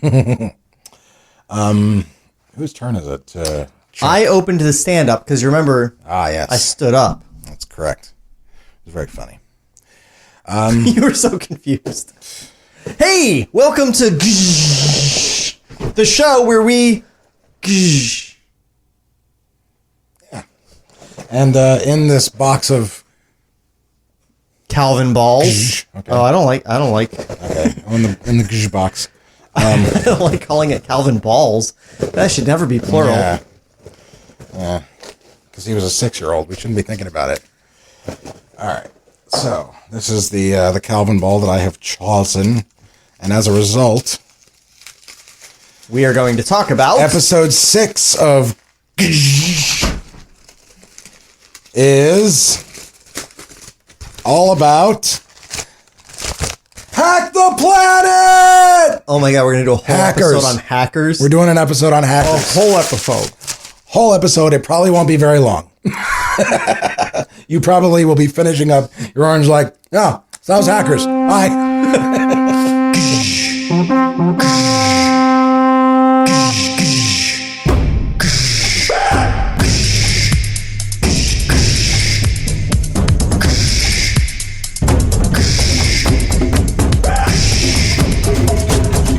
Whose turn is it? I opened the stand-up because you remember yes. I stood up. That's correct. It was very funny. You were so confused. Hey, welcome to the show where we... Yeah. And in this box of... Calvin balls. Okay. Oh, I don't like... Okay, in the box. I don't like calling it Calvin balls. That should never be plural. Yeah. Because he was a 6-year-old. We shouldn't be thinking about it. All right. So, this is the Calvin ball that I have chosen. And as a result... we are going to talk about... Episode 6 of... is... all about... Hack the Planet! Oh my god, we're going to do a whole episode on hackers. We're doing an episode on hackers. A whole episode. Whole episode. It probably won't be very long. You probably will be finishing up your orange like, oh, so that was hackers. Bye.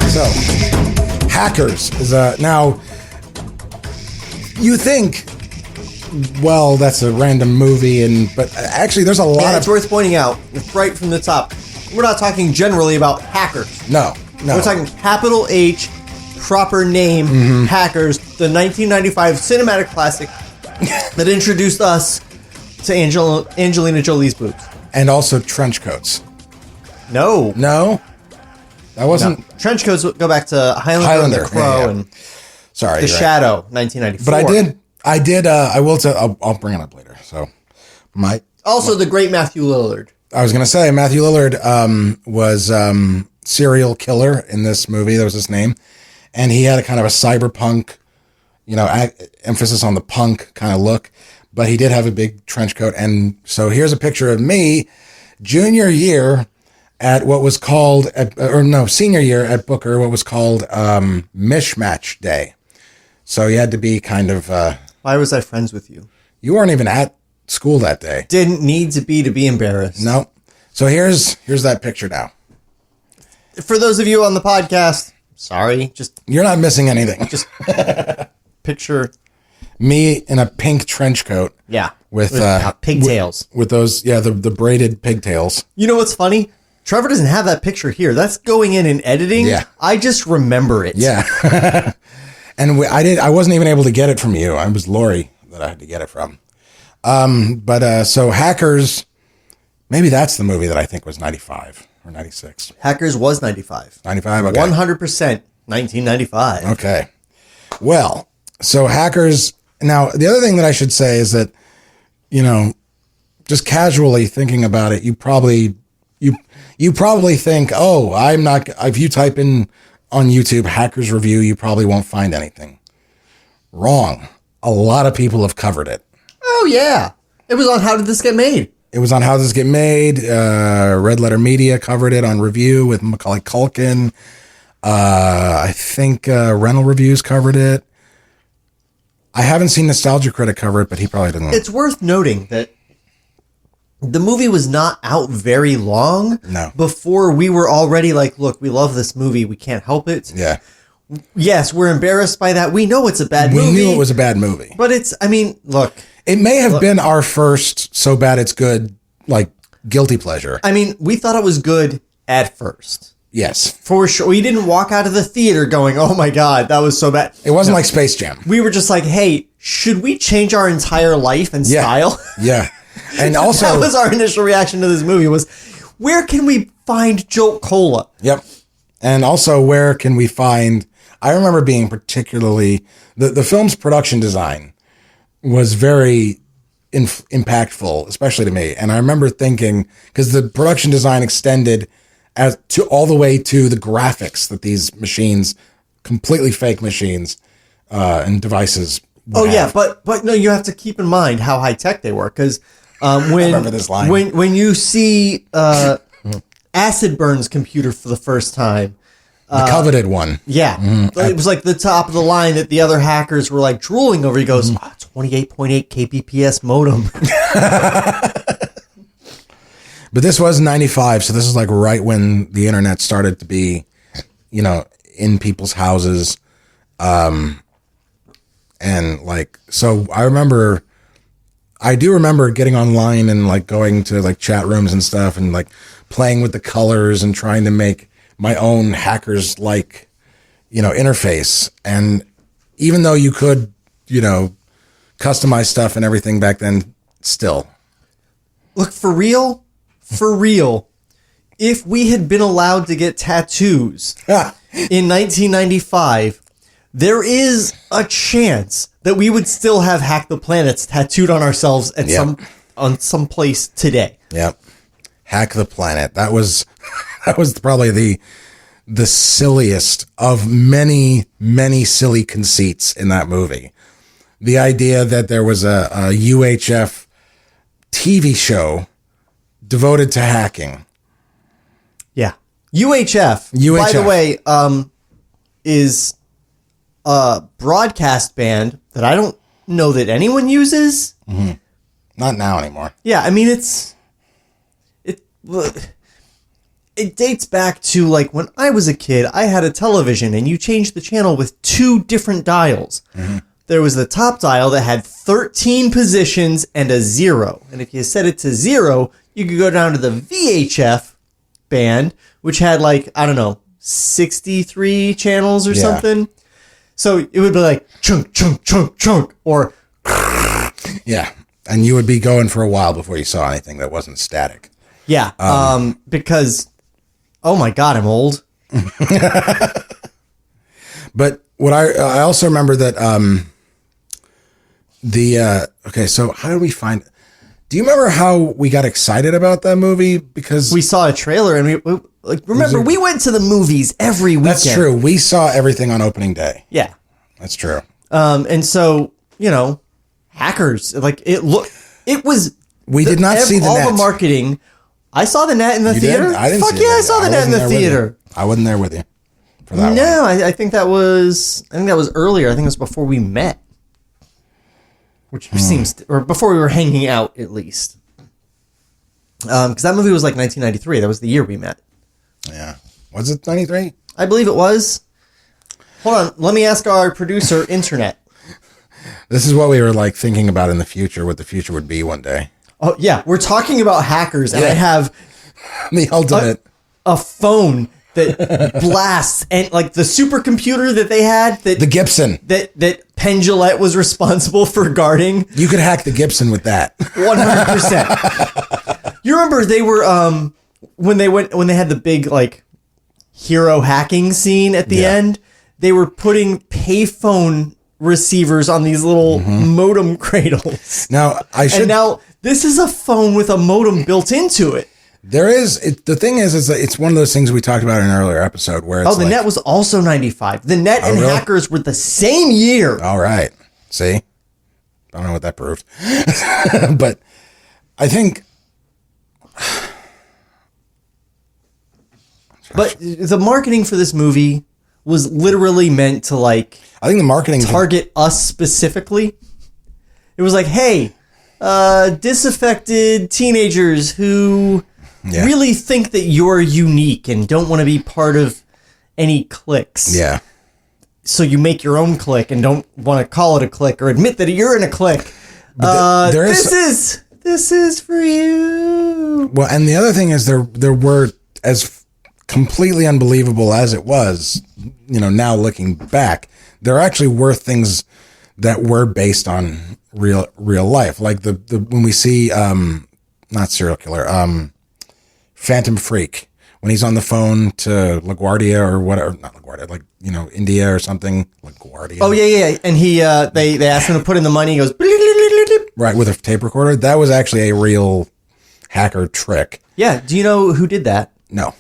So, hackers is now. You think, well, that's a random movie, but actually, there's a lot of. It's worth pointing out, right from the top, we're not talking generally about hackers. No. We're talking capital H, proper name, Hackers, the 1995 cinematic classic that introduced us to Angelina Jolie's boobs. And also trench coats. No. That wasn't. No. Trench coats go back to Highlander and the Crow and Sorry, The Shadow, 1994. But I did. I will tell. I'll bring it up later. So, the great Matthew Lillard. I was going to say Matthew Lillard was serial killer in this movie. That was his name, and he had a kind of a cyberpunk, emphasis on the punk kind of look. But he did have a big trench coat, and so here's a picture of me, junior year at what was called, senior year at Booker, what was called Mishmatch Day. So you had to be kind of... why was I friends with you? You weren't even at school that day. Didn't need to be embarrassed. No. So here's that picture now. For those of you on the podcast, sorry, You're not missing anything. Just picture... me in a pink trench coat. Yeah. With pigtails. With those, the braided pigtails. You know what's funny? Trevor doesn't have that picture here. That's going in and editing. Yeah. I just remember it. Yeah. And I wasn't even able to get it from you. I was Lori that I had to get it from. So Hackers, maybe that's the movie that I think was 95 or 96. Hackers was 95. 95, okay. 100% 1995. Okay. Well, so Hackers, now the other thing that I should say is that, just casually thinking about it, you probably think, oh, I'm not, if you type in on YouTube Hackers Review, you probably won't find anything. Wrong. A lot of people have covered it. Oh, yeah. It was on How Did This Get Made? It was on How Did This Get Made. Red Letter Media covered it on Review with Macaulay Culkin. I think Rental Reviews covered it. I haven't seen Nostalgia Critic cover it, but he probably didn't. It's worth noting that the movie was not out very long before we were already like, look, we love this movie. We can't help it. Yeah. Yes, we're embarrassed by that. We know it's a bad movie. We knew it was a bad movie. But look. It may have been our first so bad it's good, guilty pleasure. We thought it was good at first. Yes. For sure. We didn't walk out of the theater going, oh my God, that was so bad. It wasn't like Space Jam. We were just like, hey, should we change our entire life and style? Yeah. And also... that was our initial reaction to this movie was, where can we find Jolt Cola? Yep. And also, where can we find... I remember being particularly... The film's production design was very impactful, especially to me. And I remember thinking... because the production design extended all the way to the graphics that these machines, completely fake machines and devices would have. But no, you have to keep in mind how high-tech they were, because... I remember this line. When you see Acid Burn's computer for the first time, The coveted one. Yeah. It was like the top of the line that the other hackers were like drooling over. He goes, 28.8 kbps modem. But this was 95, so this is like right when the internet started to be, in people's houses. And like, so I do remember getting online and like going to like chat rooms and stuff and like playing with the colors and trying to make my own hackers like, interface. And even though you could, customize stuff and everything back then, still. Look, for real, if we had been allowed to get tattoos in 1995, there is a chance that we would still have Hack the Planets tattooed on ourselves at some place today. Yep. Hack the Planet. That was probably the silliest of many, many silly conceits in that movie. The idea that there was a UHF TV show devoted to hacking. Yeah. UHF. By the way, is a broadcast band that I don't know that anyone uses. Mm-hmm. Not now anymore. Yeah, I mean, it dates back to like when I was a kid, I had a television and you changed the channel with 2 different dials. Mm-hmm. There was the top dial that had 13 positions and a 0. And if you set it to 0, you could go down to the VHF band, which had like, I don't know, 63 channels or something. So it would be like chunk, chunk, chunk, chunk, or... Yeah, and you would be going for a while before you saw anything that wasn't static. Yeah, because... Oh my God, I'm old. But what I also remember that okay, so how did we find? Do you remember how we got excited about that movie? Because we saw a trailer and we remember we went to the movies every weekend. That's true. We saw everything on opening day. Yeah, that's true. And so hackers like it was. We did not see all the marketing. I saw the net in the theater. Didn't? I didn't. Fuck yeah, I saw the net in the theater. I wasn't there with you for that one. No, I think that was earlier. I think it was before we met, which seems, or before we were hanging out at least. Because that movie was like 1993. That was the year we met. Yeah, was it 93? I believe it was. Hold on, let me ask our producer, Internet. This is what we were like thinking about in the future. What the future would be one day. Oh, yeah. We're talking about hackers, and I have the ultimate a phone that blasts, and like the supercomputer that they had, the Gibson that Penn Jillette was responsible for guarding. You could hack the Gibson with that. 100%. You remember they were when they had the big like hero hacking scene at the end, they were putting payphone receivers on these little modem cradles. Now this is a phone with a modem built into it. There is. The thing is that it's one of those things we talked about in an earlier episode where it's the net was also 95. The net and really? hackers were the same year. All right. See? I don't know what that proved. But I think... But the marketing for this movie was literally meant to like... I think the marketing... target us specifically. It was like, hey... disaffected teenagers who really think that you're unique and don't want to be part of any cliques. Yeah. So you make your own clique and don't want to call it a clique or admit that you're in a clique. This is for you. Well, and the other thing is there were, as completely unbelievable as it was, now looking back, there actually were things that were based on real life, like the when we see not serial killer, Phantom Freak, when he's on the phone to LaGuardia or whatever, not LaGuardia, like India or something. LaGuardia. Oh yeah, and he they asked him to put in the money. He goes right with a tape recorder. That was actually a real hacker trick. Yeah. Do you know who did that? No.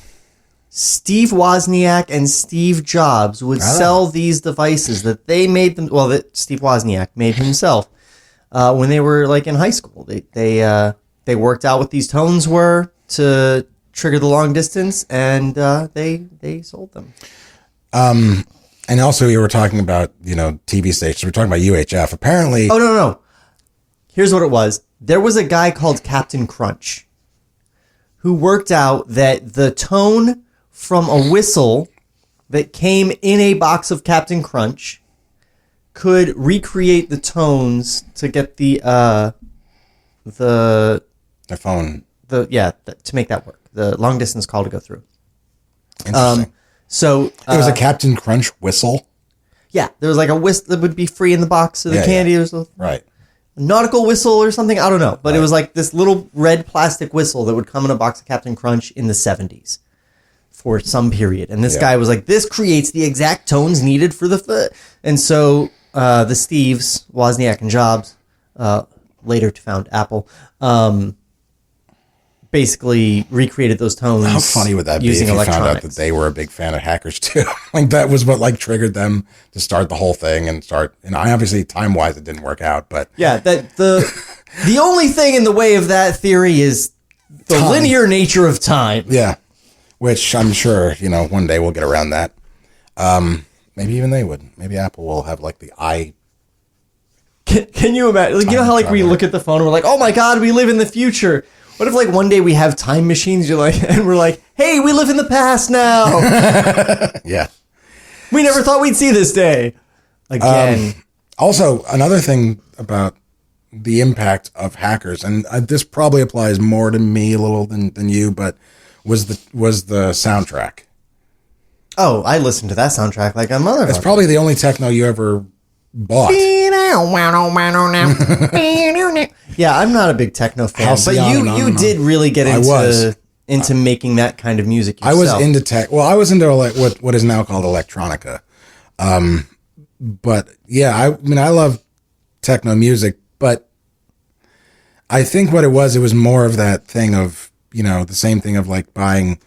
Steve Wozniak and Steve Jobs would sell these devices that they made them. Well, that Steve Wozniak made himself when they were like in high school. They worked out what these tones were to trigger the long distance, and they sold them. And also, you were talking about, TV stations. We're talking about UHF. Apparently, Oh, no. Here's what it was. There was a guy called Captain Crunch who worked out that the tone from a whistle that came in a box of Captain Crunch could recreate the tones to get the phone. To make that work. The long distance call to go through. Interesting. So It was a Captain Crunch whistle. yeah, there was like a whistle that would be free in the box of the candy. There was a Right. nautical whistle or something. I don't know. But it was like this little red plastic whistle that would come in a box of Captain Crunch in the 70s for some period. And this guy was like, this creates the exact tones needed for the... And so the Steves, Wozniak and Jobs, later to found Apple, basically recreated those tones. How funny would that be if you found out that they were a big fan of hackers too? Like that was what like triggered them to start the whole thing and start. And obviously time wise it didn't work out, but yeah, that the only thing in the way of that theory is the linear nature of time. Yeah, which I'm sure one day we'll get around that. Maybe even they would. Maybe Apple will have like the eye. Can you imagine? Like, you know how like we look at the phone and we're like, oh my god, we live in the future. What if like one day we have time machines? And we're like, hey, we live in the past now. Yeah. We never thought we'd see this day again. Also, another thing about the impact of hackers, and this probably applies more to me a little than you, but was the soundtrack. Oh, I listened to that soundtrack like a motherfucker. It's probably the only techno you ever bought. Yeah, I'm not a big techno fan, Halcyon, but you did really get into making that kind of music yourself. I was into tech. Well, I was into what is now called electronica. But yeah, I love techno music, but I think what it was more of that thing of, the same thing of like buying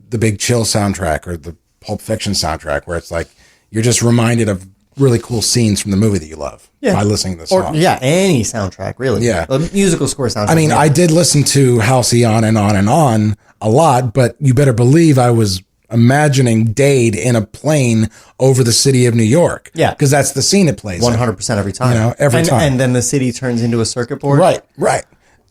the Big Chill soundtrack or the Pulp Fiction soundtrack, where it's like you're just reminded of really cool scenes from the movie that you love by listening to the song. Or any soundtrack, really. Yeah. A musical score soundtrack. I mean, I did listen to Halcyon and On a lot, but you better believe I was imagining Dade in a plane over the city of New York. Yeah. Because that's the scene it plays 100% every time. Every time. And then the city turns into a circuit board. Right.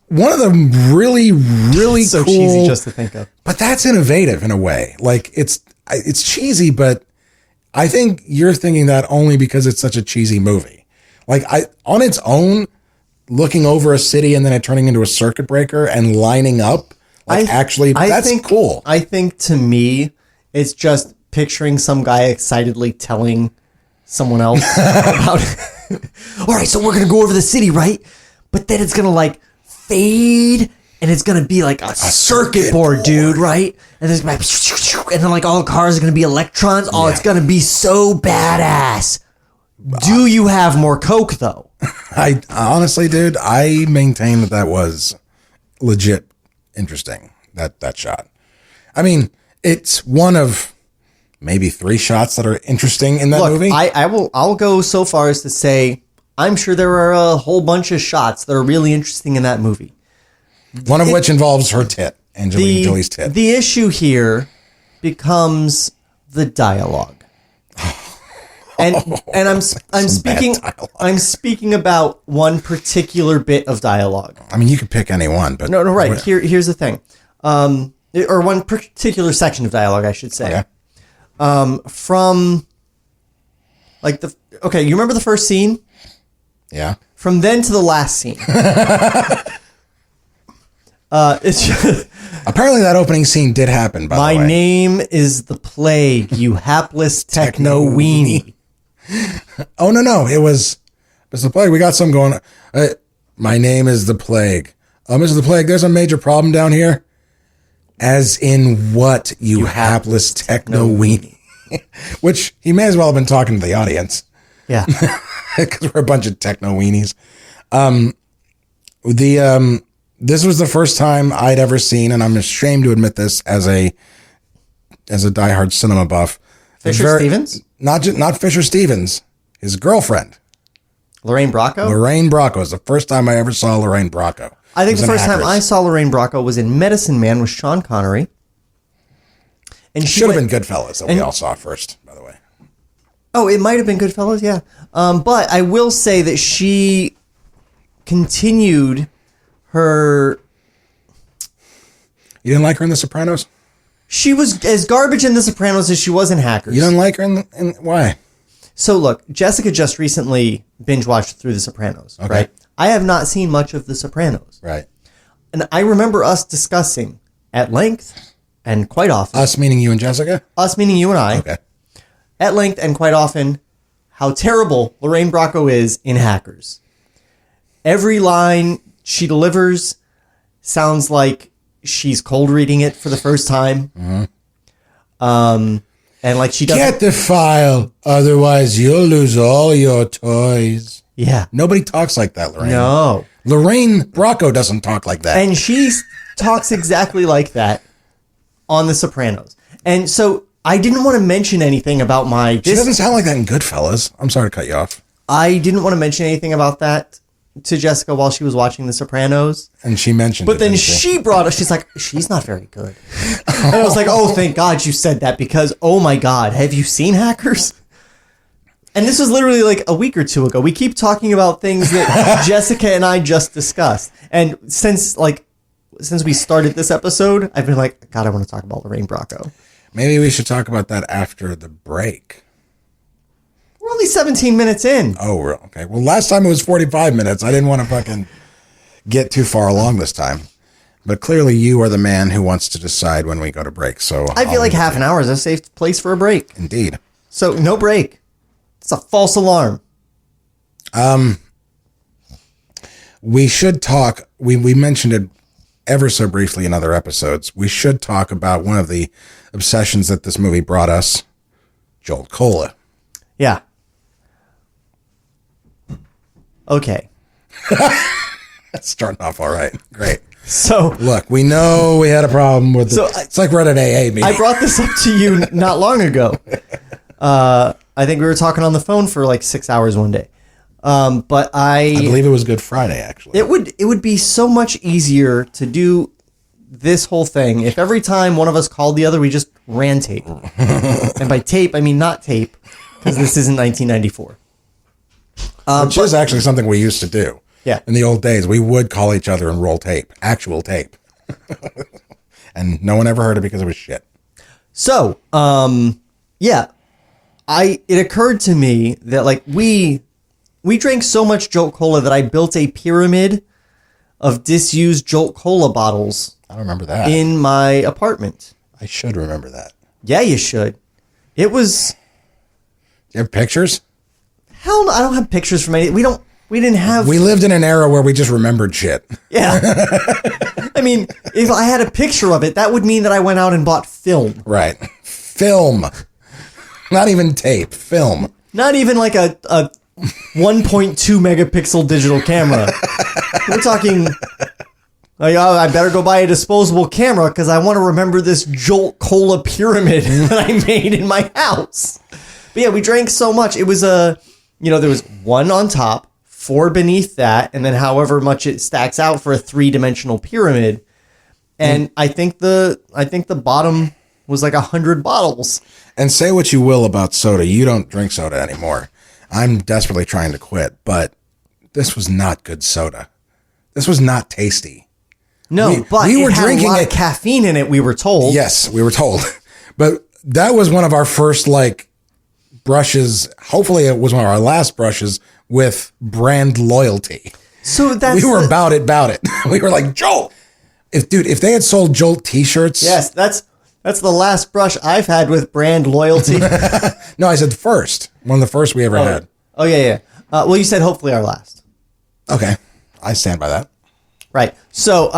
One of the really, really so cool, cheesy just to think of. But that's innovative in a way. Like it's cheesy, but I think you're thinking that only because it's such a cheesy movie. Like on its own, looking over a city and then it turning into a circuit breaker and lining up, that's cool. I think to me, it's just picturing some guy excitedly telling someone else about it. All right, so we're going to go over the city, right? But then it's going to like fade and it's going to be like a circuit board, dude, right? And there's going to be, and then like all the cars are going to be electrons. Oh, it's going to be so badass. Do you have more Coke though? I honestly, dude, I maintain that was legit interesting, that shot. I mean, it's one of maybe 3 shots that are interesting in that movie. I'll go so far as to say I'm sure there are a whole bunch of shots that are really interesting in that movie. One of which involves her tit, Angelina Jolie's tit. The issue here becomes the dialogue. And I'm speaking about one particular bit of dialogue. I mean, you could pick any one, but no, right. Here's the thing, or one particular section of dialogue, I should say. Okay. From like you remember the first scene? Yeah. From then to the last scene. It's just, apparently that opening scene did happen. By the way, my name is the Plague, you hapless techno weenie. Oh no! It was Mr. Plague. We got some going on. My name is the Plague. Mr. the Plague, there's a major problem down here. As in what, you hapless techno weenie? Which he may as well have been talking to the audience. Yeah, because we're a bunch of techno weenies. This was the first time I'd ever seen, and I'm ashamed to admit this as a diehard cinema buff. Fisher Stevens? Not Fisher Stevens, his girlfriend. Lorraine Bracco? Lorraine Bracco is the first time I ever saw Lorraine Bracco. I think the first time I saw Lorraine Bracco was in Medicine Man with Sean Connery. And she Should have been Goodfellas that we all saw first, by the way. Oh, it might have been Goodfellas, yeah. But I will say that she continued her... You didn't like her in The Sopranos? She was as garbage in The Sopranos as she was in Hackers. You don't like her in why? So look, Jessica just recently binge-watched through The Sopranos, right? I have not seen much of The Sopranos. Right. And I remember us discussing at length and quite often... Us meaning you and Jessica? Us meaning you and I. Okay. At length and quite often how terrible Lorraine Bracco is in Hackers. Every line she delivers sounds like she's cold reading it for the first time. And like she doesn't... Get the file, otherwise you'll lose all your toys. Yeah. Nobody talks like that, Lorraine. No. Lorraine Bracco doesn't talk like that. And she talks exactly like that on The Sopranos. And so I didn't want to mention anything about my... She doesn't sound like that in Goodfellas. I'm sorry to cut you off. I didn't want to mention anything about that to Jessica while she was watching The Sopranos. And she mentioned But it, then didn't she brought up, she's like, she's not very good. And I was like, oh, thank God you said that because, oh my God, have you seen Hackers? And this was literally like a week or two ago. We keep talking about things that Jessica and I just discussed. And since we started this episode, I've been like, God, I want to talk about Lorraine Bracco. Maybe we should talk about that after the break. We're only 17 minutes in. Oh, okay. Well, last time it was 45 minutes. I didn't want to fucking get too far along this time. But clearly you are the man who wants to decide when we go to break. So I feel like half an hour is a safe place for a break. Indeed. So no break. It's a false alarm. We should talk. We mentioned it ever so briefly in other episodes. We should talk about one of the obsessions that this movie brought us, Jolt Cola. Yeah. Okay. That's starting off all right. Great. So look, we know we had a problem with it. It's like we're at an AA meeting. I brought this up to you not long ago. I think we were talking on the phone for like 6 hours one day. But I believe it was Good Friday, actually. It would be so much easier to do this whole thing if every time one of us called the other, we just ran tape. And by tape, I mean not tape, because this isn't 1994. Which is actually something we used to do. Yeah. In the old days, we would call each other and roll tape, actual tape. And no one ever heard it because it was shit. So, yeah, it occurred to me that like we drank so much Jolt Cola that I built a pyramid of disused Jolt Cola bottles. I don't remember that. In my apartment. I should remember that. Yeah, you should. It was... Do you have pictures? Hell no, I don't have pictures from any... We didn't have... We lived in an era where we just remembered shit. Yeah. I mean, if I had a picture of it, that would mean that I went out and bought film. Right. Film. Not even tape. Film. Not even like a 1.2 megapixel digital camera. We're talking... Like, oh, I better go buy a disposable camera because I want to remember this Jolt Cola pyramid that I made in my house. But yeah, we drank so much. It was there was one on top, 4 beneath that, and then however much it stacks out for a 3-dimensional pyramid. And I think the bottom was like 100 bottles. And say what you will about soda. You don't drink soda anymore. I'm desperately trying to quit, but this was not good soda. This was not tasty. No, but we were drinking a lot of caffeine in it, we were told. Yes, we were told. But that was one of our first brushes. Hopefully it was one of our last brushes with brand loyalty. So that's we were about it. We were like, Jolt. If they had sold Jolt t-shirts. Yes, that's the last brush I've had with brand loyalty. No, I said first. One of the first we ever had. Oh, yeah. Well, you said hopefully our last. Okay. I stand by that. Right. So,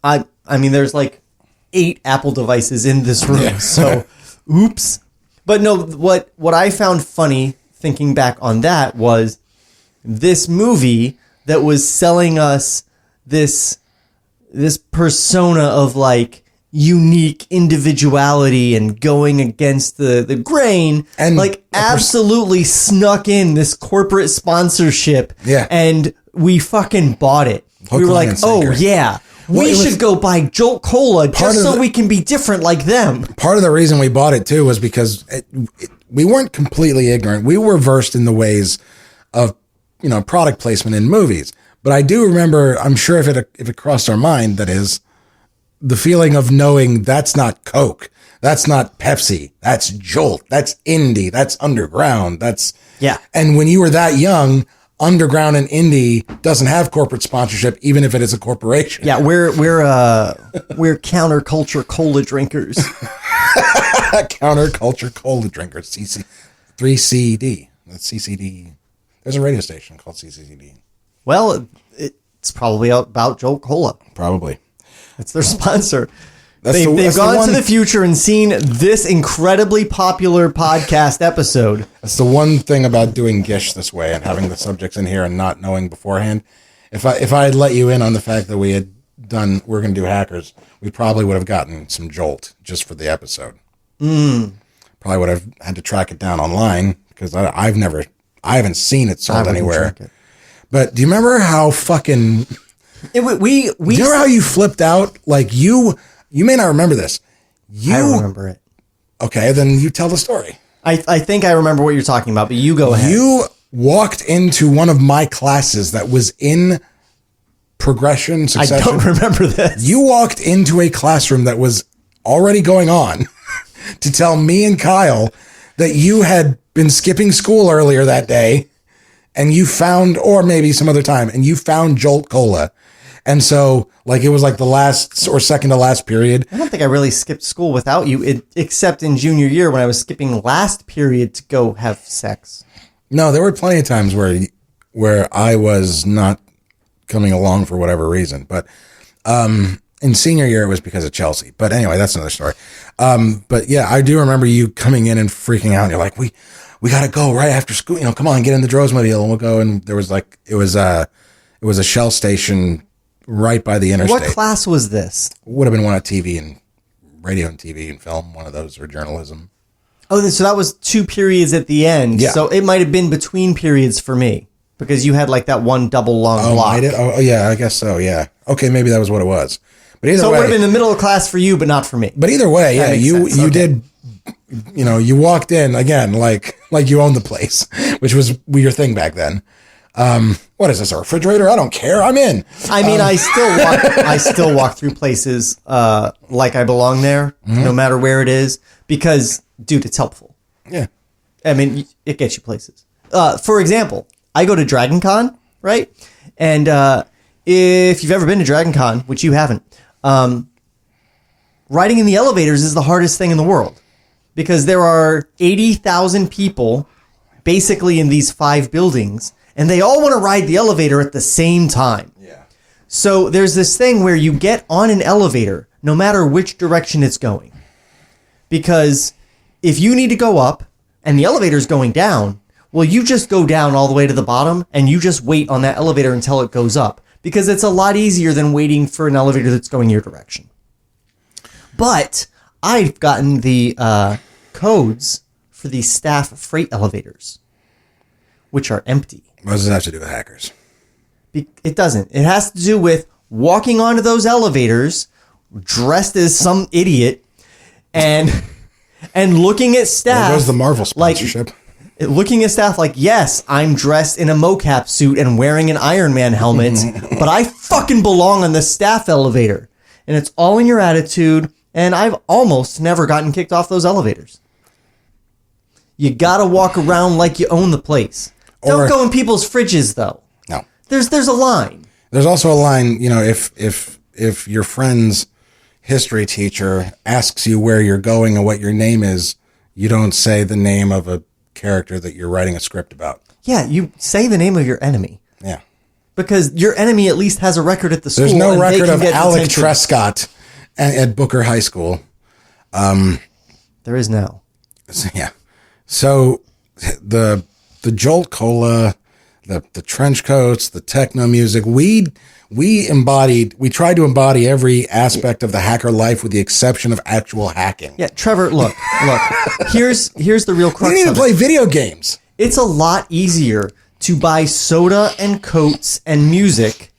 I mean, there's like 8 Apple devices in this room. Yeah. So, oops. But no, what I found funny thinking back on that was this movie that was selling us this persona of like unique individuality and going against the grain and like absolutely snuck in this corporate sponsorship. Yeah. And we fucking bought it. We were like, oh yeah, We should go buy Jolt Cola just so we can be different like them. Part of the reason we bought it too was because we weren't completely ignorant. We were versed in the ways of, product placement in movies. But I do remember, I'm sure if it crossed our mind, that is, the feeling of knowing that's not Coke, that's not Pepsi, that's Jolt, that's indie, that's underground, yeah. And when you were that young, underground and indie doesn't have corporate sponsorship, even if it is a corporation. Yeah, we're counterculture cola drinkers. Counterculture cola drinkers. 3CD. That's CCD. There's a radio station called CCD. Well, it's probably about Jolt Cola. Probably. It's their sponsor. They've gone to the future and seen this incredibly popular podcast episode. That's the one thing about doing Gish this way and having the subjects in here and not knowing beforehand. If I had let you in on the fact that we're going to do hackers, we probably would have gotten some Jolt just for the episode. Probably would have had to track it down online because I haven't seen it sold anywhere. But do you remember how fucking... do you remember how you flipped out? Like you may not remember this. I remember it. Okay, then you tell the story. I think I remember what you're talking about, but you go ahead. You walked into one of my classes that was in progression, succession. I don't remember this. You walked into a classroom that was already going on to tell me and Kyle that you had been skipping school earlier that day and you found, or maybe some other time, and you found Jolt Cola. And so, it was like the last or second to last period. I don't think I really skipped school without you, except in junior year when I was skipping last period to go have sex. No, there were plenty of times where I was not coming along for whatever reason. But in senior year, it was because of Chelsea. But anyway, that's another story. But yeah, I do remember you coming in and freaking out. And you're like, we got to go right after school. Come on, get in the Drozmobile and we'll go. And there was it was a Shell station right by the interstate. What class was this? Would have been one of TV and radio and TV and film, one of those, or journalism. Oh, so that was 2 periods at the end. Yeah. So it might have been between periods for me because you had that one double long block. Oh, yeah, I guess so. Yeah. Okay, maybe that was what it was. But either way, it would have been the middle of class for you, but not for me. But either way, yeah, you did. You walked in again like you owned the place, which was your thing back then. What is this, a refrigerator? I don't care. I'm in. I mean, I still walk through places like I belong there, no matter where it is, because, dude, it's helpful. Yeah. I mean, it gets you places. For example, I go to Dragon Con, right? And if you've ever been to Dragon Con, which you haven't, riding in the elevators is the hardest thing in the world because there are 80,000 people basically in these 5 buildings. And they all want to ride the elevator at the same time. Yeah. So there's this thing where you get on an elevator no matter which direction it's going. Because if you need to go up and the elevator's going down, well, you just go down all the way to the bottom and you just wait on that elevator until it goes up. Because it's a lot easier than waiting for an elevator that's going your direction. But I've gotten the codes for the staff freight elevators, which are empty. What does it have to do with hackers? It doesn't. It has to do with walking onto those elevators dressed as some idiot and looking at staff. There goes the Marvel sponsorship. Looking at staff like, yes, I'm dressed in a mocap suit and wearing an Iron Man helmet, but I fucking belong on the staff elevator. And it's all in your attitude, and I've almost never gotten kicked off those elevators. You gotta walk around like you own the place. Don't go in people's fridges, though. No. There's a line. There's also a line, if your friend's history teacher asks you where you're going and what your name is, you don't say the name of a character that you're writing a script about. Yeah, you say the name of your enemy. Yeah. Because your enemy at least has a record at the school. There's no record of Alec Trescott at Booker High School. There is now. Yeah. So the Jolt Cola, the trench coats, the techno music, we tried to embody every aspect of the hacker life with the exception of actual hacking. Yeah, Trevor, look. Here's the real crux. We didn't even play video games. It's a lot easier to buy soda and coats and music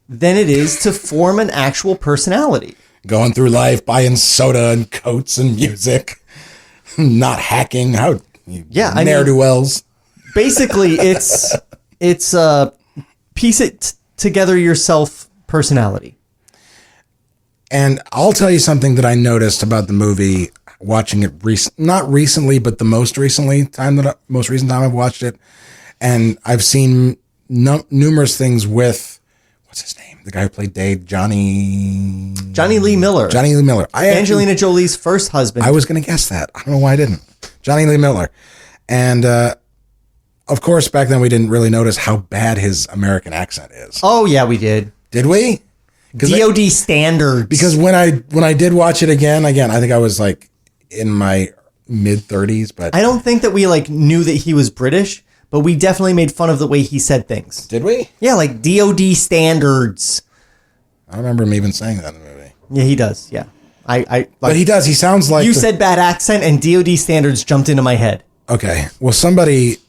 than it is to form an actual personality. Going through life, buying soda and coats and music, not hacking. How ne'er-do-wells. Basically, it's a piece it together yourself personality. And I'll tell you something that I noticed about the movie, watching it not recently, but the most recent time I've watched it, and I've seen numerous things with what's his name, the guy who played Dave, Johnny Lee Miller. Johnny Lee Miller. Angelina Jolie's first husband. I was going to guess that. I don't know why I didn't. Johnny Lee Miller, and of course, back then we didn't really notice how bad his American accent is. Oh yeah, we did. Did we? DOD standards. Because when I did watch it again, I think I was like in my mid-30s, but I don't think that we like knew that he was British, but we definitely made fun of the way he said things. Did we? Yeah, like DOD standards. I remember him even saying that in the movie. Yeah, he does. Yeah. But he does. He sounds like... You said bad accent and DOD standards jumped into my head. Okay. Well, this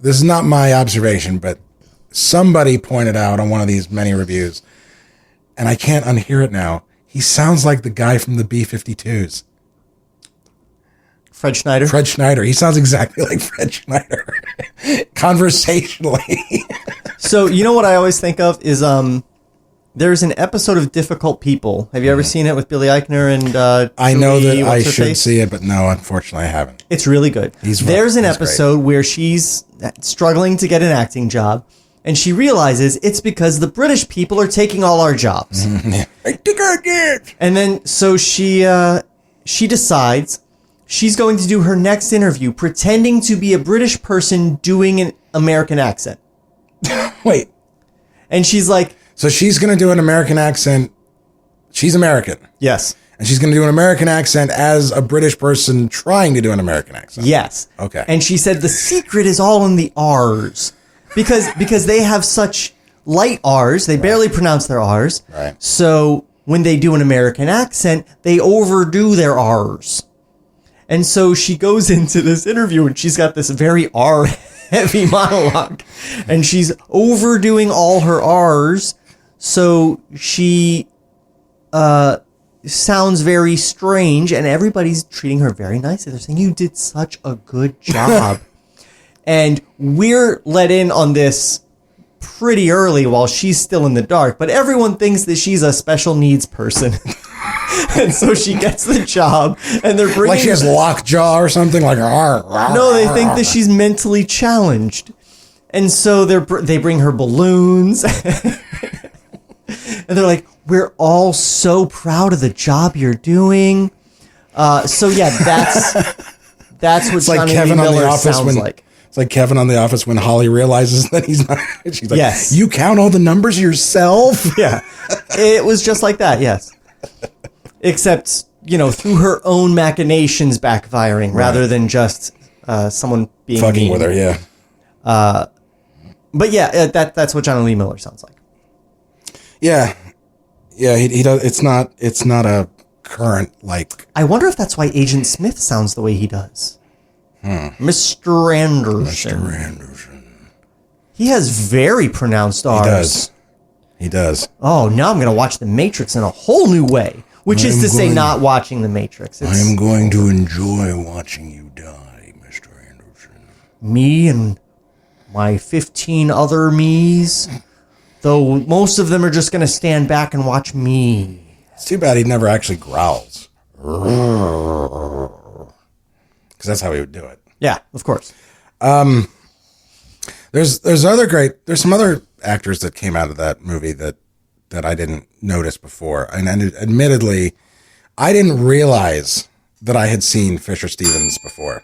is not my observation, but somebody pointed out on one of these many reviews, and I can't unhear it now, he sounds like the guy from the B-52s. Fred Schneider? Fred Schneider. He sounds exactly like Fred Schneider. Conversationally. So, you know what I always think of is... There's an episode of Difficult People. Have you ever seen it with Billy Eichner and I know that I should see it, but no, unfortunately I haven't. It's really good. There's an episode where she's struggling to get an acting job, and she realizes it's because the British people are taking all our jobs. I took our jobs. And then so she decides she's going to do her next interview pretending to be a British person doing an American accent. Wait. And she's like... So she's going to do an American accent. She's American. Yes. And she's going to do an American accent as a British person trying to do an American accent. Yes. Okay. And she said the secret is all in the R's. Because they have such light R's. They barely pronounce their R's. Right. So when they do an American accent, they overdo their R's. And so she goes into this interview and she's got this very R-heavy monologue. And she's overdoing all her R's. So she sounds very strange, and everybody's treating her very nicely. They're saying, you did such a good job. And we're let in on this pretty early while she's still in the dark, but everyone thinks that she's a special needs person. And so she gets the job, and they're bringing... Like she has lockjaw or something? Like, no, they think that she's mentally challenged. And so they bring her balloons. And they're like, we're all so proud of the job you're doing. So yeah, that's what Johnny Lee Miller sounds like. It's like Kevin on The Office when Holly realizes that he's not. She's like, yes. You count all the numbers yourself? Yeah. It was just like that, yes. Except, through her own machinations backfiring rather than just someone being fucking mean. with her, yeah. But yeah, that's what Johnny Lee Miller sounds like. Yeah. Yeah, he does. It's not a current, like... I wonder if that's why Agent Smith sounds the way he does. Mr. Anderson. He has very pronounced R's. He does. Oh, now I'm going to watch The Matrix in a whole new way. Which is to say not watching The Matrix. I am going to enjoy watching you die, Mr. Anderson. Me and my 15 other me's... Though most of them are just going to stand back and watch me. It's too bad he never actually growls. Because that's how he would do it. Yeah, of course. There's some other actors that came out of that movie that I didn't notice before. And admittedly, I didn't realize that I had seen Fisher Stevens before.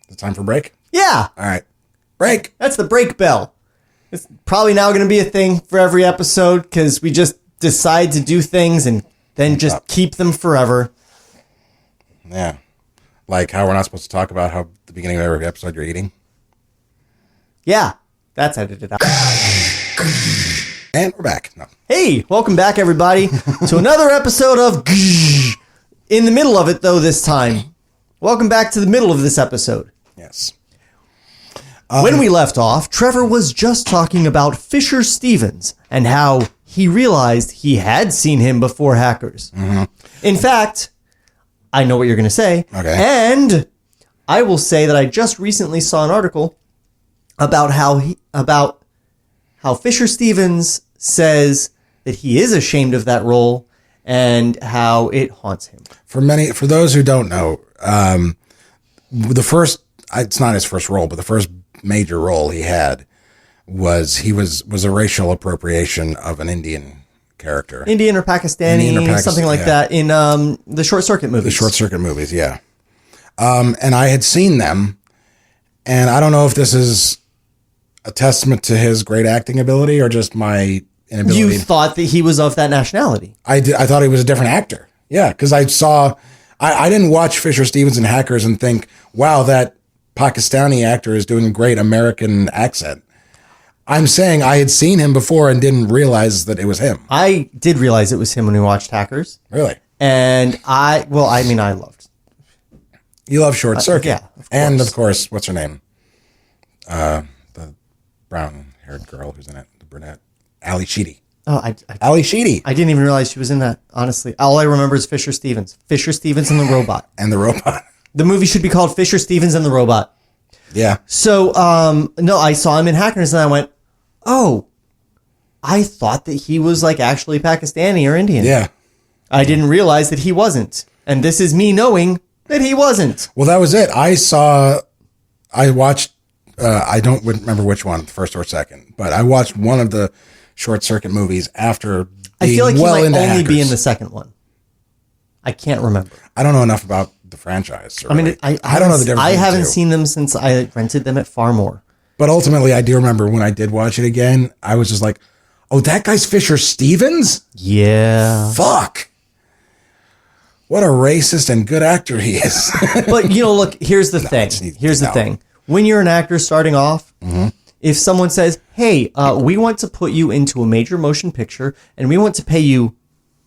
Is it time for break? Yeah. All right. Break. That's the break bell. It's probably now going to be a thing for every episode because we just decide to do things and then just keep them forever. Yeah. Like how we're not supposed to talk about how at the beginning of every episode you're eating. Yeah. That's edited out. And we're back. No. Hey, welcome back, everybody, to another episode of In the middle of it, though, this time. Welcome back to the middle of this episode. Yes. When we left off, Trevor was just talking about Fisher Stevens and how he realized he had seen him before Hackers. In fact, I know what you're going to say. Okay. And I will say that I just recently saw an article about how Fisher Stevens says that he is ashamed of that role and how it haunts him. For those who don't know, it's not his first role, but the first major role he had was a racial appropriation of an Indian character. Indian or Pakistani, something like that, in the Short Circuit movies. The Short Circuit movies, yeah. And I had seen them, and I don't know if this is a testament to his great acting ability or just my inability. You thought that he was of that nationality. I thought he was a different actor. Yeah, because I didn't watch Fisher Stevens and Hackers and think, wow, that Pakistani actor is doing a great American accent. I'm saying I had seen him before and didn't realize that it was him. I did realize it was him when we watched Hackers. Really? And I loved. You love Short Circuit. Yeah, of course. And, of course, what's her name? The brown-haired girl who's in it, the brunette. Ali Sheedy. Oh, Ali Sheedy. I didn't even realize she was in that, honestly. All I remember is Fisher Stevens. Fisher Stevens and the Robot. And the Robot. The movie should be called Fisher Stevens and the Robot. Yeah. So, no, I saw him in Hackers and I went, oh, I thought that he was like actually Pakistani or Indian. Yeah. I didn't realize that he wasn't. And this is me knowing that he wasn't. Well, that was it. I watched, I don't remember which one, first or second, but I watched one of the Short Circuit movies after being I feel like well he into might only Hackers. be in the second one. I can't remember. I don't know enough about the franchise. I mean, I don't know the difference. I between the haven't two. seen them since I rented them at Farmore. But ultimately, I do remember when I did watch it again, I was just like, oh, that guy's Fisher Stevens? Yeah. Fuck. What a racist and good actor he is. But, look, here's the thing. Here's the thing. When you're an actor starting off, if someone says, hey, we want to put you into a major motion picture and we want to pay you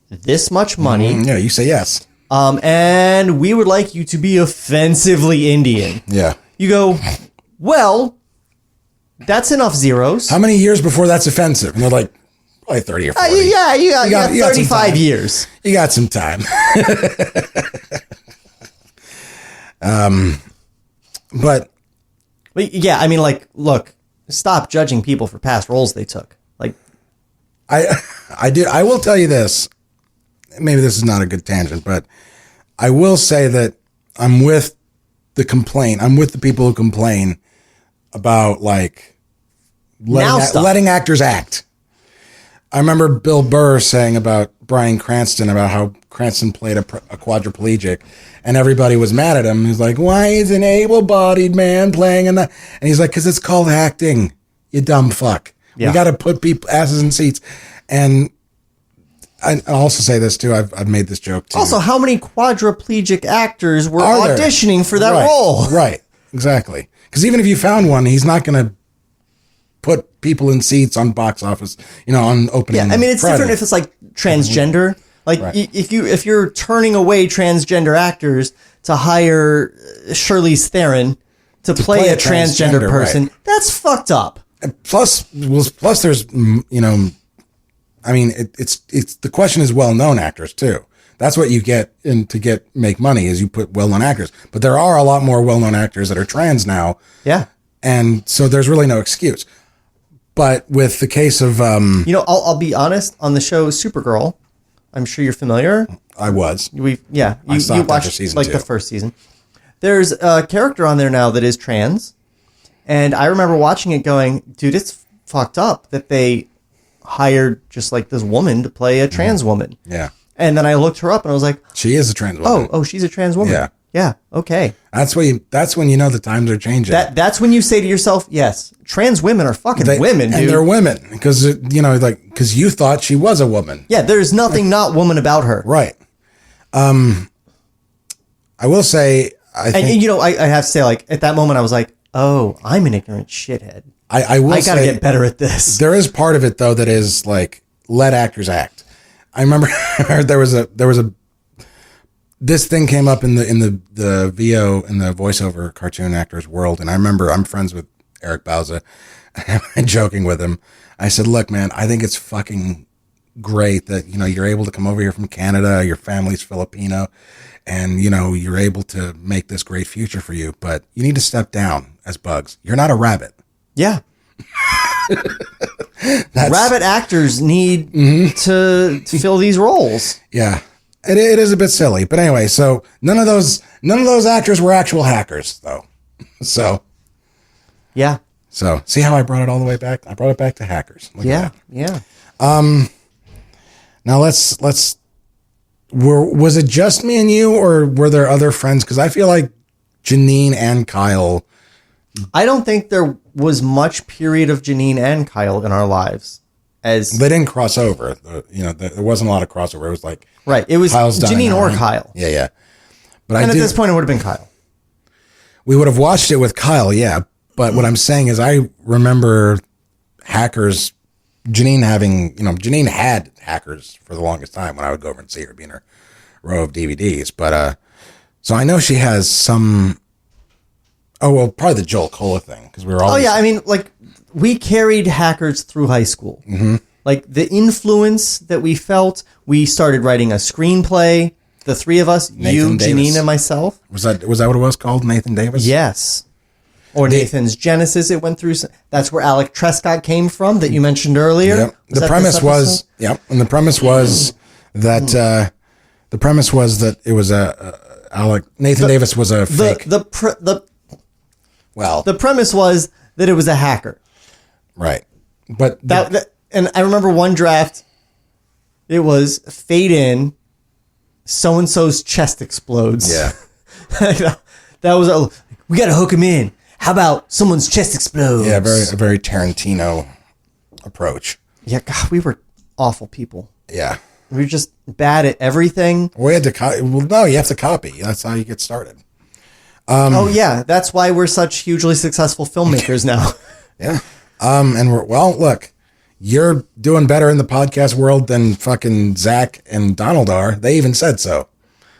this much money. Yeah, you say yes. And we would like you to be offensively Indian. Yeah. You go, well, that's enough zeros. How many years before that's offensive? And they're like, probably 30 or 40. Yeah, you got you got some 35 time. years. You got some time. But yeah, I mean, like, look, stop judging people for past roles they took. Like, I will tell you this. Maybe this is not a good tangent, but I will say that I'm with the complaint. I'm with the people who complain about like letting actors act. I remember Bill Burr saying about Bryan Cranston, about how Cranston played a quadriplegic, and everybody was mad at him. He's like, why is an able-bodied man playing in that? And he's like, because it's called acting, you dumb fuck. Yeah. We got to put people asses in seats. And I'll also say this too. I've made this joke too. Also, how many quadriplegic actors were auditioning for that role? Right, exactly. Because even if you found one, he's not going to put people in seats on box office, on opening. Yeah, I mean, it's Friday. different if it's like transgender. Like if you're turning away transgender actors to hire Charlize Theron to play a transgender person, right. That's fucked up. And plus there's I mean, it's the question is well-known actors too. That's what you get make money is you put well-known actors. But there are a lot more well-known actors that are trans now. Yeah. And so there's really no excuse. But with the case of I'll be honest, on the show Supergirl, I'm sure you're familiar. I was. You stopped watched after season 2. The first season. There's a character on there now that is trans, and I remember watching it going, dude, it's fucked up that they hired just like this woman to play a trans woman. Yeah. And then I looked her up and I was like, she is a trans woman. Oh, she's a trans woman. Yeah. Yeah. Okay. That's when you know the times are changing. That's when you say to yourself, yes, trans women are fucking women, dude. And they're women because you thought she was a woman. Yeah. There's nothing not woman about her. Right. I will say, I have to say, like, at that moment, I was like, oh, I'm an ignorant shithead. I gotta get better at this. There is part of it though that is like let actors act. I remember there was a this thing came up in the VO in the voiceover cartoon actors world, and I remember I'm friends with Eric Bauza, and joking with him. I said, "Look, man, I think it's fucking great that, you're able to come over here from Canada, your family's Filipino, and, you're able to make this great future for you. But you need to step down as Bugs. You're not a rabbit. Yeah. Rabbit actors need to fill these roles. Yeah. It is a bit silly. But anyway, so none of those actors were actual hackers, though. So. Yeah. So, see how I brought it all the way back? I brought it back to hackers. Look at that. Yeah. Now was it just me and you, or were there other friends? Because I feel like Janine and Kyle. I don't think there was much period of Janine and Kyle in our lives. As they didn't cross over. There wasn't a lot of crossover. It was like right. It was Kyle's Janine or Kyle. Yeah. But at this point, it would have been Kyle. We would have watched it with Kyle, yeah. But what I'm saying is, I remember hackers. Janine had hackers for the longest time when I would go over and see her, being her row of DVDs. But so I know she has some. Oh well, probably the Joel Cola thing, because we were all. Oh yeah, I mean, like we carried hackers through high school. Mm-hmm. Like the influence that we felt, we started writing a screenplay. The three of us, Nathan Davis. Janine, and myself. Was that what it was called? Nathan Davis? Yes. Or Nathan's Genesis, it went through. That's where Alec Trescott came from, that you mentioned earlier. Yep. The premise was that it was Nathan Davis was a fake. The premise was that it was a hacker. Right. But and I remember one draft, it was fade in, so-and-so's chest explodes. Yeah. That was we got to hook him in. How about someone's chest explodes? Yeah, a very Tarantino approach. Yeah, God, we were awful people. Yeah. We were just bad at everything. We had to no, you have to copy. That's how you get started. Oh, yeah. That's why we're such hugely successful filmmakers now. Yeah. And look, you're doing better in the podcast world than fucking Zach and Donald are. They even said so.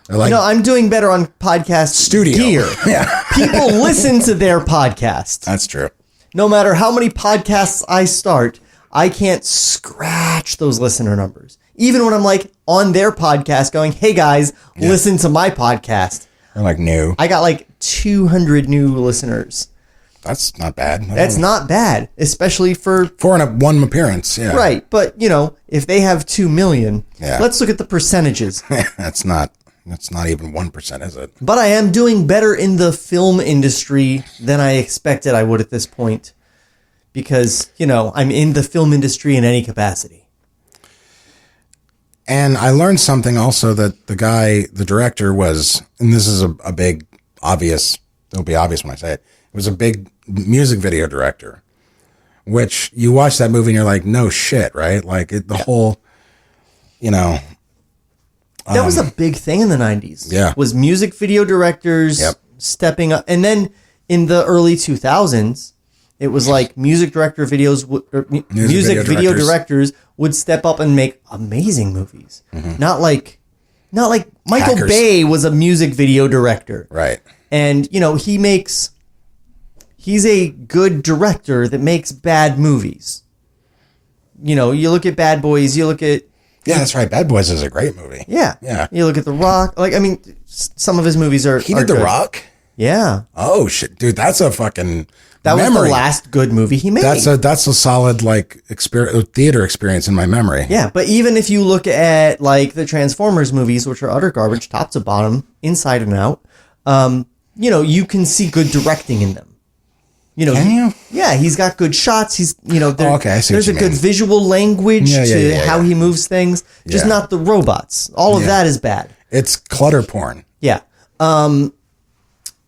They're like, I'm doing better on podcast studio gear. Yeah. People listen to their podcast. That's true. No matter how many podcasts I start, I can't scratch those listener numbers. Even when I'm like on their podcast going, hey guys, listen to my podcast. They're like new. I got like 200 new listeners. That's not bad. That's not bad, especially for one appearance. Yeah. Right. But, if they have 2 million, let's look at the percentages. That's not even 1%, is it? But I am doing better in the film industry than I expected I would at this point. Because, I'm in the film industry in any capacity. And I learned something also, that the director was, and this is a big obvious, it'll be obvious when I say it, was a big music video director, which you watch that movie and you're like, no shit, right? Like whole, that was a big thing in the 90s. Yeah. Was music video directors stepping up. And then in the early 2000s, it was like music video directors would step up and make amazing movies. Mm-hmm. Not like Michael Bay was a music video director. Right. And, he's a good director that makes bad movies. You look at Bad Boys, you look at... Yeah, that's right. Bad Boys is a great movie. Yeah. Yeah. You look at The Rock. Some of his movies are... He did good. The Rock? Yeah. Oh, shit. Dude, that's a fucking... That memory. was the last good movie he made. That's a solid theater experience in my memory. Yeah, but even if you look at the Transformers movies, which are utter garbage, top to bottom, inside and out, you can see good directing in them. Can you? Yeah, he's got good shots. He's okay, I see there's a good visual language to how he moves things. Just not the robots. All of that is bad. It's clutter porn. Yeah. And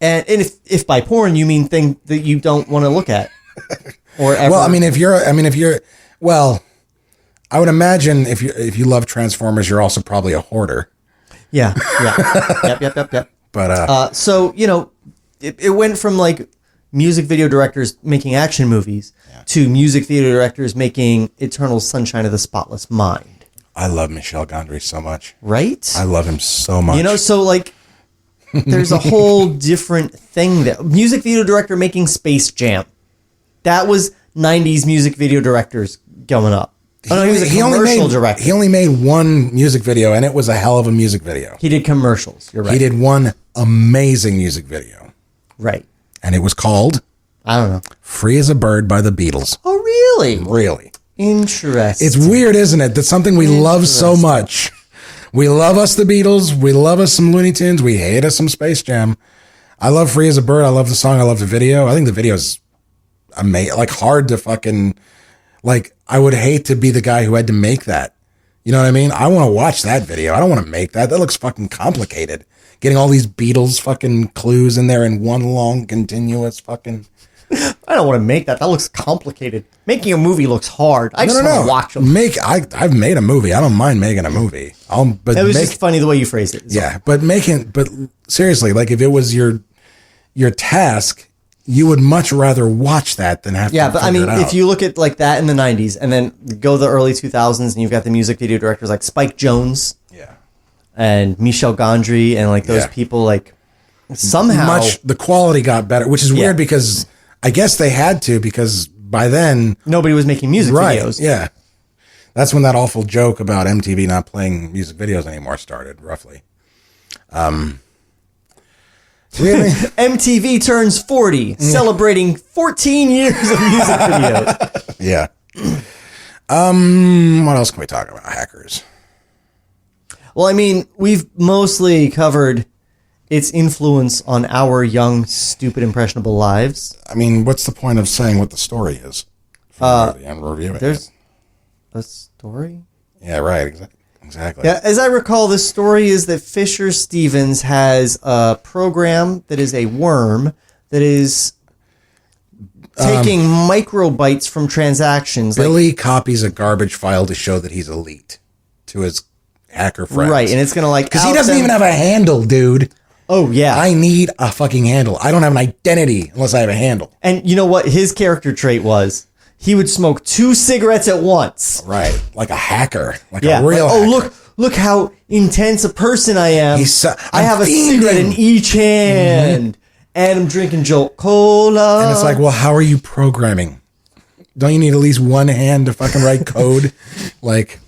if by porn you mean thing that you don't want to look at, or ever. Well, I would imagine if you love Transformers, you're also probably a hoarder. Yeah. Yep. But so it went from music video directors making action movies to music video directors making Eternal Sunshine of the Spotless Mind. I love Michel Gondry so much. Right? I love him so much. There's a whole different thing there. Music video director making Space Jam. That was 90s music video directors going up. Oh, no, he was a commercial director. He only made one music video, and it was a hell of a music video. He did commercials. You're right. He did one amazing music video. Right. And it was called... I don't know. Free as a Bird by the Beatles. Oh, really? Really. Interesting. It's weird, isn't it? That's something we love so much. We love us the Beatles. We love us some Looney Tunes. We hate us some Space Jam. I love Free as a Bird. I love the song. I love the video. I think the video is amazing. Like, hard to fucking... Like, I would hate to be the guy who had to make that. You know what I mean? I want to watch that video. I don't want to make that. That looks fucking complicated. Getting all these Beatles fucking clues in there in one long, continuous fucking... I don't want to make that. That looks complicated. Making a movie looks hard. I just want to watch them. I've made a movie. I don't mind making a movie. But it was just funny the way you phrased it. Yeah, but seriously, like if it was your task, you would much rather watch that than have to but I mean, it out. if you look at like that in the 90s and then go the early 2000s and you've got the music video directors like Spike Jonze and Michel Gondry and like those people, like somehow the quality got better, which is weird because I guess they had to, because by then nobody was making music videos. Yeah. That's when that awful joke about MTV not playing music videos anymore started, roughly. Really? MTV turns 40, celebrating 14 years of music videos. Yeah. What else can we talk about? Hackers. Well, I mean, we've mostly covered its influence on our young, stupid, impressionable lives. I mean, what's the point of saying what the story is? And reviewing there's a story? Yeah, right. Exactly. Yeah, as I recall, the story is that Fisher Stevens has a program that is a worm that is taking microbytes from transactions. Billy copies a garbage file to show that he's elite to his hacker friends. Right, and it's going to like... Because he doesn't even have a handle, dude. Oh, yeah. I need a fucking handle. I don't have an identity unless I have a handle. And you know what his character trait was? He would smoke 2 cigarettes at once. Right. Like a hacker. Like a real hacker. Oh, look how intense a person I am. I have a cigarette in each hand. And I'm drinking Jolt Cola. And it's like, well, how are you programming? Don't you need at least one hand to fucking write code? Like,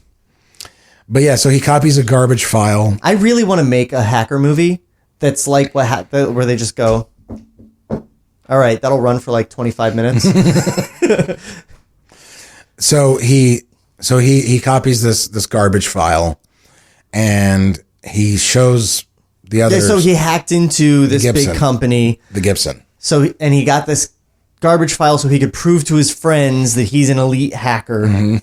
but yeah, so he copies a garbage file. I really want to make a hacker movie that's like where they just go, all right, that'll run for like 25 minutes. So he copies this garbage file, and he shows the others. Yeah, so he hacked into this big company, the Gibson. And he got this garbage file so he could prove to his friends that he's an elite hacker. Mm-hmm.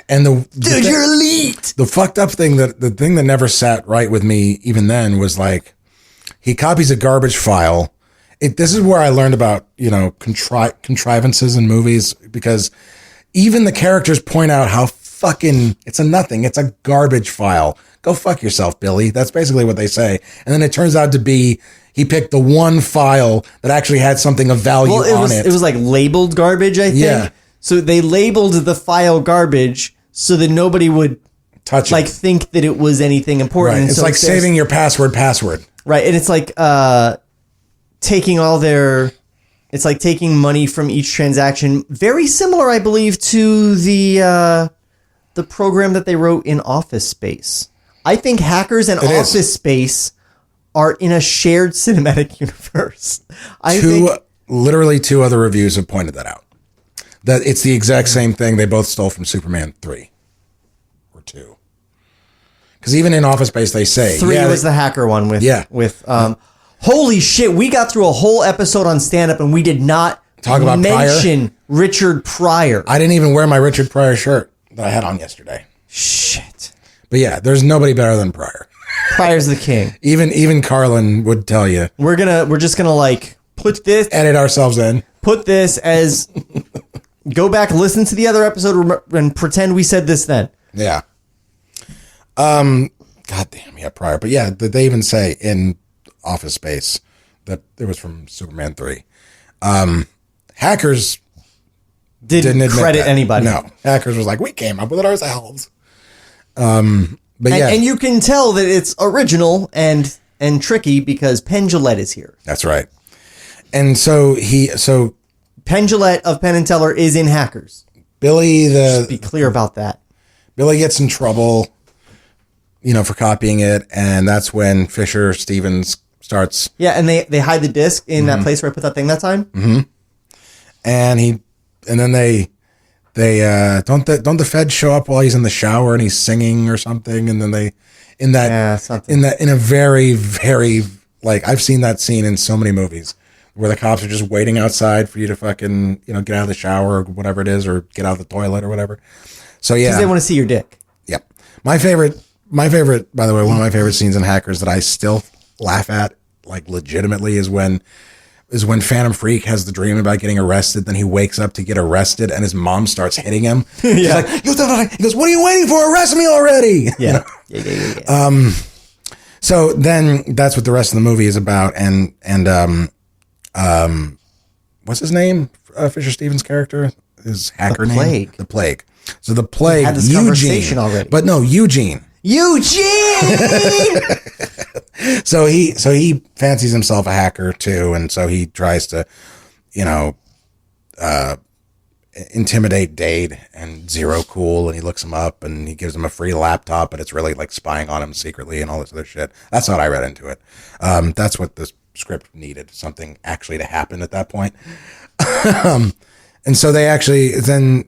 And dude, you're elite. The fucked up thing the thing that never sat right with me even then was like, he copies a garbage file. This is where I learned about, contrivances in movies, because even the characters point out how fucking, it's a nothing. It's a garbage file. Go fuck yourself, Billy. That's basically what they say. And then it turns out to be, he picked the one file that actually had something of value on it. It was like labeled garbage, I think. Yeah. So they labeled the file garbage so that nobody would touch it, think that it was anything important. Right. It's so like saving your password. Right. And it's like, taking it's like taking money from each transaction. Very similar, I believe, to the program that they wrote in Office Space. I think hackers and Office Space are in a shared cinematic universe. Literally two other reviews have pointed that out. That it's the exact same thing. They both stole from Superman 3 or 2. Because even in Office Space, they say 3 was the hacker one with holy shit, we got through a whole episode on stand-up and we did not mention Richard Pryor. I didn't even wear my Richard Pryor shirt that I had on yesterday. Shit. But yeah, there's nobody better than Pryor. Pryor's the king. Even Carlin would tell you. We're just gonna like put this, edit ourselves in. Put this as go back, listen to the other episode and pretend we said this then. Yeah. God damn, yeah, Pryor. But yeah, they even say in Office Space that it was from Superman 3. Hackers didn't credit anybody. No, hackers was like, we came up with it ourselves. But yeah, and you can tell that it's original and tricky because Penn Jillette is here. That's right. And so Penn Jillette of Penn and Teller is in Hackers. Billy Just be clear about that. Billy gets in trouble, for copying it, and that's when Fisher Stevens starts. Yeah, and they hide the disc in that place where I put that thing that time. Mm-hmm. And then they don't the feds show up while he's in the shower and he's singing or something, and then in a very, very, like, I've seen that scene in so many movies where the cops are just waiting outside for you to fucking get out of the shower or whatever it is, or get out of the toilet or whatever. So yeah, because they want to see your dick. Yep. My favorite, by the way, one of my favorite scenes in Hackers that I still laugh at, like, legitimately, is when Phantom Freak has the dream about getting arrested. Then he wakes up to get arrested, and his mom starts hitting him. Yeah. She's like, he goes, "What are you waiting for? Arrest me already!" Yeah. Yeah. So then that's what the rest of the movie is about, and what's his name? Fisher Stevens' character, his hacker name, the Plague. So the Plague, we had this conversation already, but no, Eugene. So he fancies himself a hacker too, and so he tries to, intimidate Dade and Zero Cool, and he looks him up and he gives him a free laptop, but it's really like spying on him secretly and all this other shit. That's what I read into it. That's what the script needed, something actually to happen at that point. And so they actually then,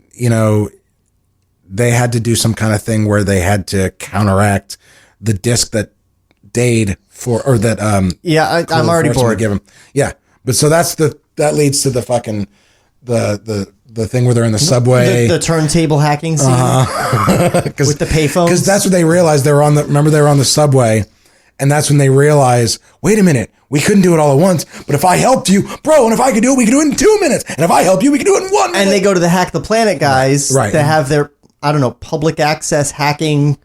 they had to do some kind of thing where they had to counteract the disc that Dade I'm already bored. Give him. Yeah, but so that leads to the fucking the thing where they're in the subway, the turntable hacking scene with the payphones, because that's what they realized. They were on the subway, and that's when they realized, wait a minute, we couldn't do it all at once, but if I helped you, bro, and if I could do it, we could do it in 2 minutes, and if I help you, we can do it in 1 minute. And they go to the Hack the Planet guys right. to have their, I don't know, public access hacking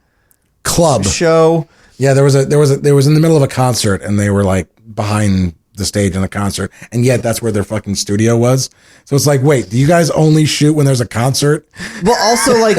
club show. Yeah, there was in the middle of a concert, and they were like behind the stage in the concert, and yet that's where their fucking studio was. So it's like, wait, do you guys only shoot when there's a concert? Well, also, like,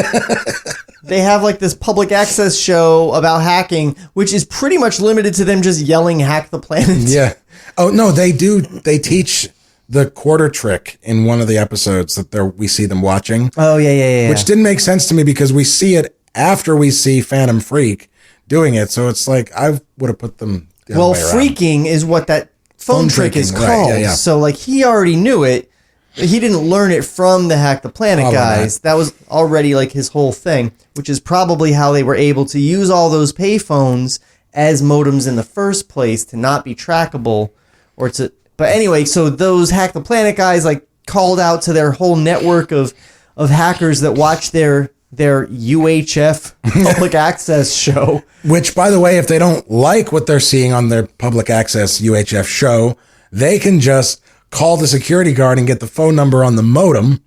they have like this public access show about hacking, which is pretty much limited to them just yelling "Hack the Planet." Yeah. Oh no, they do. They teach the quarter trick in one of the episodes that we see them watching. Oh yeah. Which didn't make sense to me because we see it after we see Phantom Freak doing it. So it's like I would have put them. Well, freaking is what that phone trick is called. Right, yeah. So like he already knew it. He didn't learn it from the Hack the Planet guys. That was already like his whole thing, which is probably how they were able to use all those payphones as modems in the first place to not be trackable or to. But anyway, so those Hack the Planet guys like called out to their whole network of hackers that watch their UHF public access show. Which, by the way, if they don't like what they're seeing on their public access UHF show, they can just call the security guard and get the phone number on the modem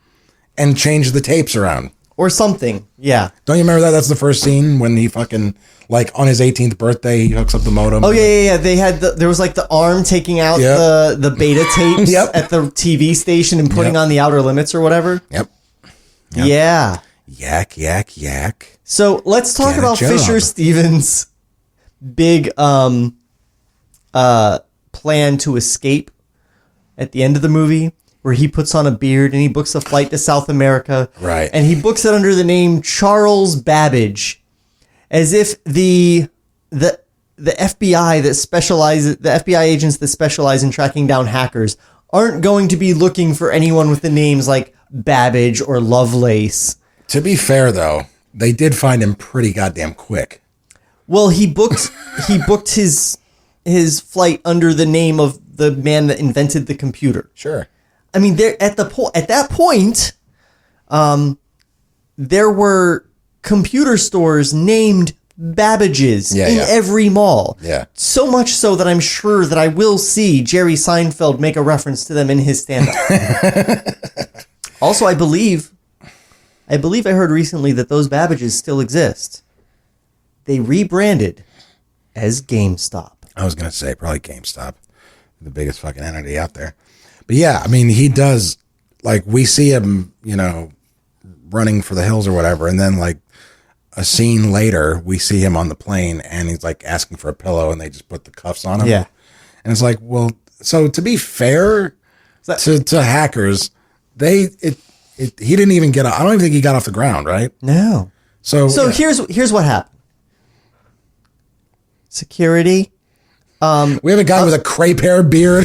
and change the tapes around. Or something, yeah. Don't you remember that? That's the first scene when he fucking, like, on his 18th birthday, he hooks up the modem. Oh, yeah. They had there was like the arm taking out the beta tapes at the TV station and putting on the Outer Limits or whatever. Yep. Yeah. Yak. So let's talk about Fisher Stevens' big plan to escape at the end of the movie, where he puts on a beard and he books a flight to South America. Right. And he books it under the name Charles Babbage, as if the FBI the FBI agents that specialize in tracking down hackers aren't going to be looking for anyone with the names like Babbage or Lovelace. To be fair, though, they did find him pretty goddamn quick. Well, he booked his flight under the name of the man that invented the computer. Sure. I mean, at that point, there were computer stores named Babbage's in every mall. Yeah. So much so that I'm sure that I will see Jerry Seinfeld make a reference to them in his stand-up. Also, I believe I heard recently that those Babbages still exist. They rebranded as GameStop. I was going to say probably GameStop, the biggest fucking entity out there. But yeah, I mean, he does, like, we see him, running for the hills or whatever. And then like a scene later, we see him on the plane and he's like asking for a pillow and they just put the cuffs on him. Yeah. And it's like, well, so to be fair to hackers, he didn't even I don't even think he got off the ground, right? No. So here's what happened. Security. We have a guy with a crepe hair beard.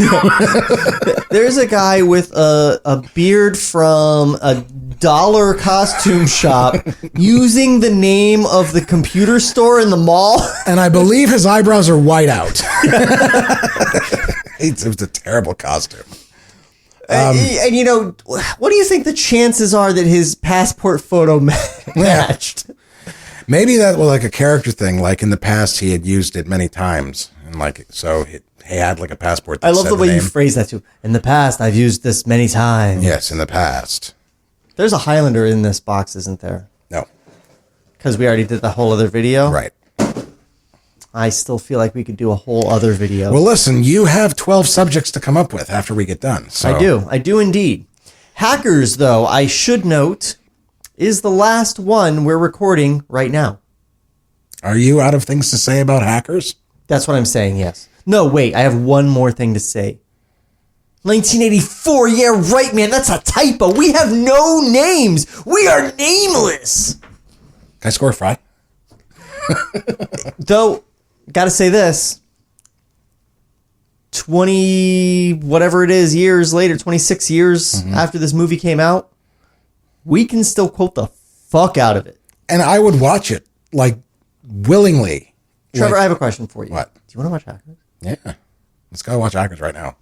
There's a guy with a beard from a dollar costume shop using the name of the computer store in the mall. And I believe his eyebrows are white out. It was a terrible costume. And you know, what do you think the chances are that his passport photo matched? Maybe that was like a character thing. Like in the past, he had used it many times. And like, so he had like a passport. That I love said the way name. you phrase that too. In the past, I've used this many times. Yes, in the past. There's a Highlander in this box, isn't there? No. Because we already did the whole other video. Right. I still feel like we could do a whole other video. Well, listen, you have 12 subjects to come up with after we get done. So. I do indeed. Hackers, though, I should note, is the last one we're recording right now. Are you out of things to say about hackers? That's what I'm saying, yes. No, wait, I have one more thing to say. 1984, yeah, right, man, that's a typo. We have no names. We are nameless. Can I score a fry? Though, gotta say this. 20, whatever it is, years later, 26 years after this movie came out, we can still quote the fuck out of it. And I would watch it, like, willingly. Trevor, Like, I have a question for you. What? Do you want to watch Hackers? yeah. Let's go watch hackers right now.